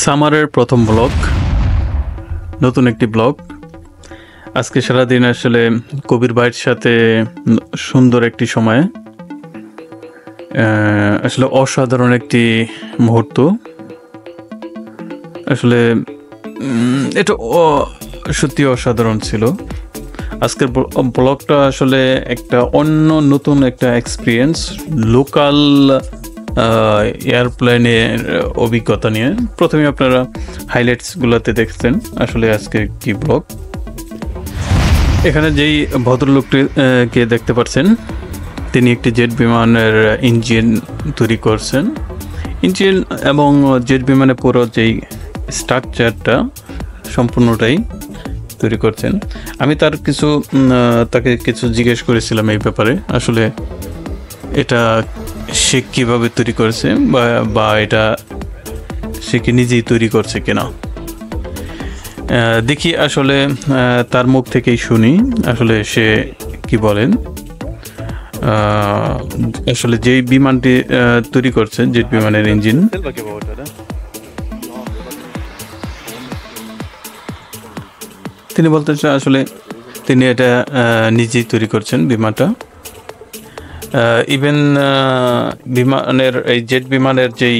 সামারের প্রথম ব্লগ, নতুন একটি ব্লগ। আজকে সারাদিন আসলে কবির ভাইয়ের সাথে সুন্দর একটি সময়, আসলে অসাধারণ একটি মুহূর্ত। আসলে এটা সত্যি অসাধারণ ছিল। আজকের ব্লগটা আসলে একটা অন্য নতুন একটা এক্সপিরিয়েন্স, লোকাল এয়ারপ্লেনের অভিজ্ঞতা নিয়ে। প্রথমে আপনারা হাইলাইটসগুলোতে দেখছেন আসলে আজকে কি ব্লগ। এখানে যেই ভদ্রলোকটিকে দেখতে পাচ্ছেন, তিনি একটি জেট বিমানের ইঞ্জিন তৈরি করছেন। ইঞ্জিন এবং জেট বিমানের পুরো যেই স্ট্রাকচারটা সম্পূর্ণটাই তৈরি করছেন। আমি তাকে কিছু জিজ্ঞেস করেছিলাম এই ব্যাপারে, আসলে এটা সে কীভাবে তৈরি করেছে বা এটা সে কি নিজেই তৈরি করছে কিনা। দেখি আসলে তার মুখ থেকেই শুনি আসলে সে কি বলেন। আসলে যেই বিমানটি তৈরি করছে, জেট বিমানের ইঞ্জিন, তিনি বলতেছেন আসলে তিনি এটা নিজেই তৈরি করছেন বিমানটা। ইভেন বিমানের এই জেট বিমানের যেই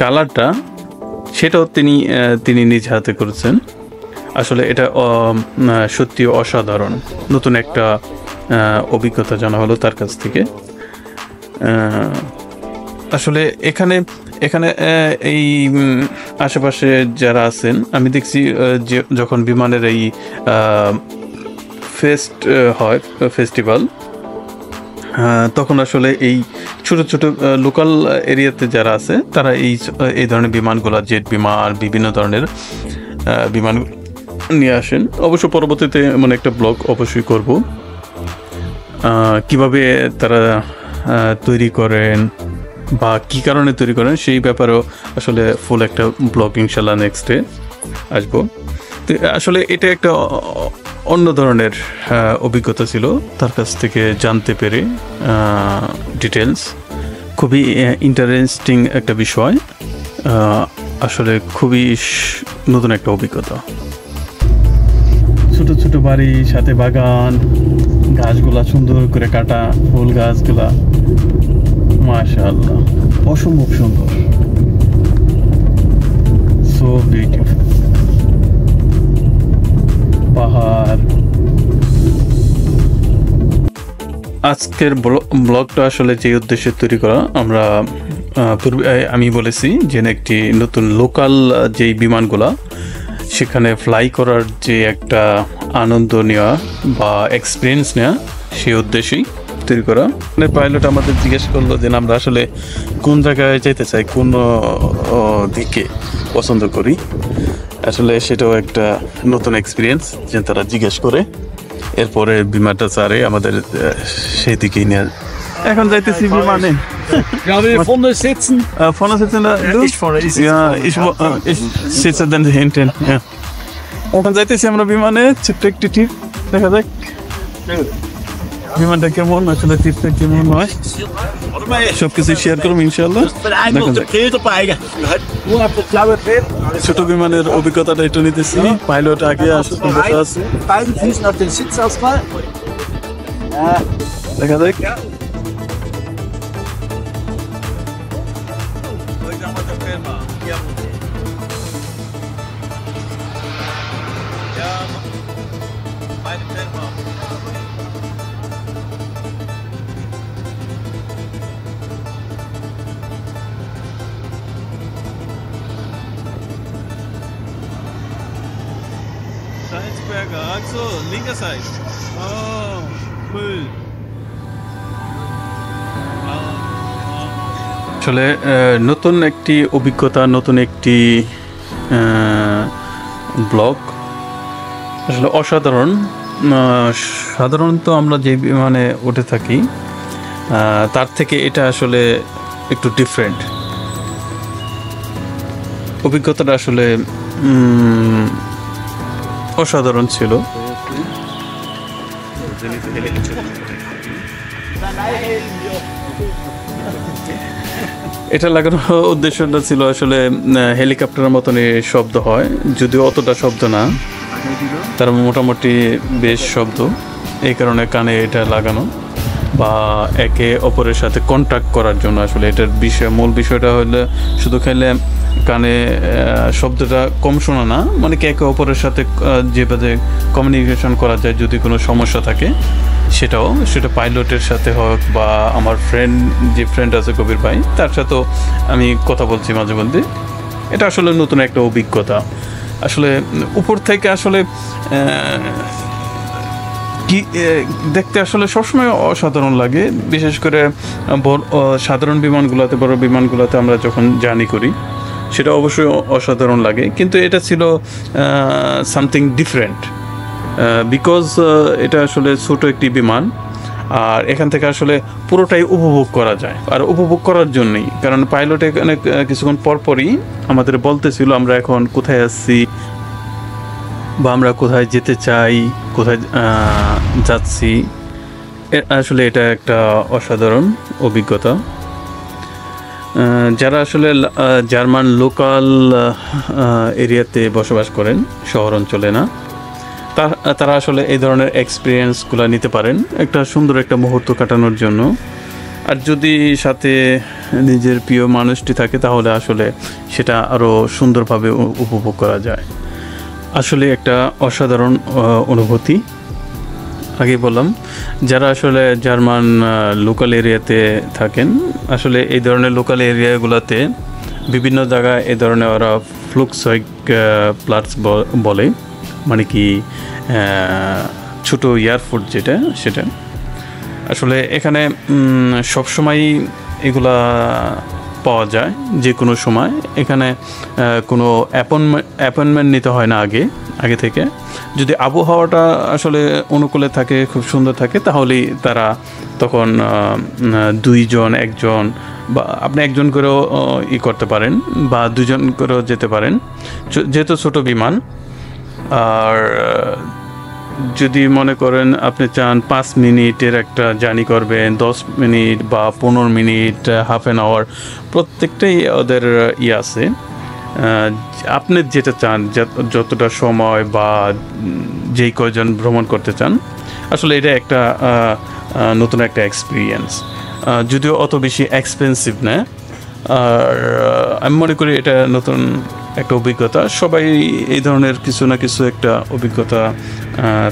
কালারটা, সেটাও তিনি নিজ হাতে করেছেন। আসলে এটা সত্যি অসাধারণ, নতুন একটা অভিজ্ঞতা জানা হলো তার কাছ থেকে। আসলে এখানে এই আশেপাশে যারা আছেন, আমি দেখছি যে যখন বিমানের এই ফেস্টিভ্যাল, তখন আসলে এই ছোট ছোট লোকাল এরিয়াতে যারা আছে তারা এই ধরনের বিমানগুলো, জেট বিমান, বিভিন্ন ধরনের বিমান নিয়ে আসেন। অবশ্য পরবর্তীতে এমন একটা ব্লগ অবশ্যই করব, কিভাবে তারা তৈরি করেন বা কি কারণে তৈরি করেন সেই ব্যাপারেও আসলে ফুল একটা ব্লগ ইনশাল্লাহ নেক্সটে আসবো। তো আসলে এটা একটা অন্য ধরনের অভিজ্ঞতা ছিল, তার কাছ থেকে জানতে পেরে ডিটেলস। খুবই ইন্টারেস্টিং একটা বিষয়, আসলে খুবই নতুন একটা অভিজ্ঞতা। ছোট ছোট বাড়ি, সাথে বাগান, গাছগুলা সুন্দর করে কাটা, ফুল গাছগুলা মাশাআল্লাহ অসম্ভব সুন্দর, সো বিউটিফুল। পাহাড়। আজকের ব্লগটা আসলে যে উদ্দেশ্যে তৈরি করা, আমরা আমি বলেছি যে একটি নতুন লোকাল যেই বিমানগুলা, সেখানে ফ্লাই করার যে একটা আনন্দ নেওয়া বা এক্সপিরিয়েন্স নেওয়া, সেই উদ্দেশ্যেই তৈরি করা। পাইলট আমাদের জিজ্ঞেস করলো যে আমরা আসলে কোন জায়গায় যেতে চাই, কোন দিকে পছন্দ করি। আসলে সেটাও একটা নতুন এক্সপিরিয়েন্স যে তারা জিজ্ঞেস করে, এরপরে বিমানটা ছাড়ে আমাদের সেই দিকেই নিয়ে। এখন যাইতেছি বিমানে। Vorne sitzen. Vorne sitzen da? Ich vorne. Ich sitze dann hinten. এখন যাইতেছি আমরা বিমানে, ছোট্ট একটি ট্রিপ। দেখা যাক বিমানটা কেমন, আসলে ট্রিপটা কেমন হয়, সবকিছু শেয়ার করবো ইনশাল্লাহ। ছোট বিমানের অভিজ্ঞতাটা একটু নিতেছি। পাইলট আগে আছে, দেখা যাক। Salzberger, also linker Seite. Oh, cool. আসলে নতুন একটি অভিজ্ঞতা, নতুন একটি ব্লগ, আসলে অসাধারণ। সাধারণত আমরা যে বিমানে উঠে থাকি তার থেকে এটা আসলে একটু ডিফারেন্ট। অভিজ্ঞতাটা আসলে অসাধারণ ছিল। এটা লাগানোর উদ্দেশ্যটা ছিল আসলে হেলিকপ্টারের মতনই শব্দ হয়, যদিও অতটা শব্দ না, তার মোটামুটি বেশ শব্দ, এই কারণে কানে এটা লাগানো বা একে অপরের সাথে কন্ট্যাক্ট করার জন্য। আসলে এটার মূল বিষয়টা হলো শুধু খেলে কানে শব্দটা কম শোনা না, মানে কি একে অপরের সাথে যেভাবে কমিউনিকেশন করা যায় যদি কোনো সমস্যা থাকে সেটা পাইলটের সাথে হোক বা আমার যে ফ্রেন্ড আছে কবির ভাই, তার সাথেও আমি কথা বলছি মাঝে মধ্যে। এটা আসলে নতুন একটা অভিজ্ঞতা। আসলে উপর থেকে আসলে কি দেখতে আসলে সবসময় অসাধারণ লাগে, বিশেষ করে সাধারণ বিমানগুলোতে, বড় বিমানগুলোতে আমরা যখন জার্নি করি সেটা অবশ্যই অসাধারণ লাগে, কিন্তু এটা ছিল সামথিং ডিফারেন্ট বিকজ এটা আসলে ছোট একটি বিমান, আর এখান থেকে আসলে পুরোটাই উপভোগ করা যায়। আর উপভোগ করার জন্যই, কারণ পাইলট এখানে কিছুক্ষণ পরপরই আমাদের বলতেছিল আমরা এখন কোথায় আসছি বা আমরা কোথায় যেতে চাই, কোথায় যাচ্ছি। আসলে এটা একটা অসাধারণ অভিজ্ঞতা। যারা আসলে জার্মান লোকাল এরিয়াতে বসবাস করেন, শহর অঞ্চলে না, তারা আসলে এই ধরনের এক্সপিরিয়েন্সগুলো নিতে পারেন একটা সুন্দর একটা মুহূর্ত কাটানোর জন্য। আর যদি সাথে নিজের প্রিয় মানুষটি থাকে তাহলে আসলে সেটা আরও সুন্দরভাবে উপভোগ করা যায়। আসলে একটা অসাধারণ অনুভূতি। আগে বললাম, যারা আসলে জার্মান লোকাল এরিয়াতে থাকেন, আসলে এই ধরনের লোকাল এরিয়াগুলোতে বিভিন্ন জায়গায় এই ধরনের ওরা ফ্লুগজeuগ প্লাটস বলে, মানে কি ছোটো এয়ারপোর্ট সেটা আসলে এখানে সবসময় এগুলা পাওয়া যায়, যে কোনো সময়। এখানে কোনো অ্যাপয়েন্টমেন্ট নিতে হয় না আগে থেকে। যদি আবহাওয়াটা আসলে অনুকূলে থাকে, খুব সুন্দর থাকে, তাহলেই তারা তখন একজন বা আপনি একজন করেও করতে পারেন বা দুজন করেও যেতে পারেন, যেহেতু ছোট বিমান। আর যদি মনে করেন আপনি চান 5 মিনিটের একটা জার্নি করবেন, 10 মিনিট বা 15 মিনিট, হাফ অ্যান আওয়ার, প্রত্যেকটাই ওদের আছে। আপনি যেটা চান, যতটা সময় বা যেই কয়জন ভ্রমণ করতে চান, আসলে এটা একটা নতুন একটা এক্সপিরিয়েন্স, যদিও অত বেশি এক্সপেন্সিভ না। আর আমি মনে করি এটা নতুন একটা অভিজ্ঞতা। সবাই এই ধরনের কিছু না কিছু একটা অভিজ্ঞতা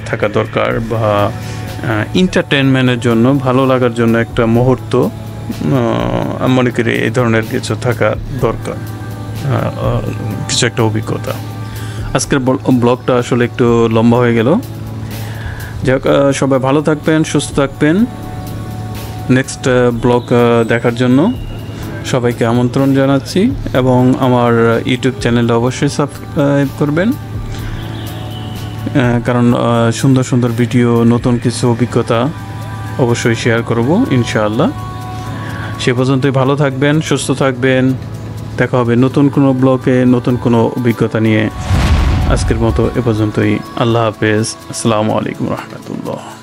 থাকা দরকার, বা এন্টারটেনমেন্টের জন্য, ভালো লাগার জন্য একটা মুহূর্ত আমি মনে করি এই ধরনের কিছু থাকা দরকার, কিছু একটা অভিজ্ঞতা। আজকের ব্লগটা আসলে একটু লম্বা হয়ে গেল। যাক, সবাই ভালো থাকবেন, সুস্থ থাকবেন। নেক্সট ব্লগ দেখার জন্য সবাইকে আমন্ত্রণ জানাচ্ছি, এবং আমার ইউটিউব চ্যানেলটা অবশ্যই সাবস্ক্রাইব করবেন, কারণ সুন্দর সুন্দর ভিডিও, নতুন কিছু অভিজ্ঞতা অবশ্যই শেয়ার করব ইনশাআল্লাহ। সে পর্যন্তই ভালো থাকবেন, সুস্থ থাকবেন। দেখা হবে নতুন কোনো ব্লগে, নতুন কোনো অভিজ্ঞতা নিয়ে। আজকের মতো এ পর্যন্তই। আল্লাহ হাফেজ। আসসালামু আলাইকুম রহমতুল্লাহ।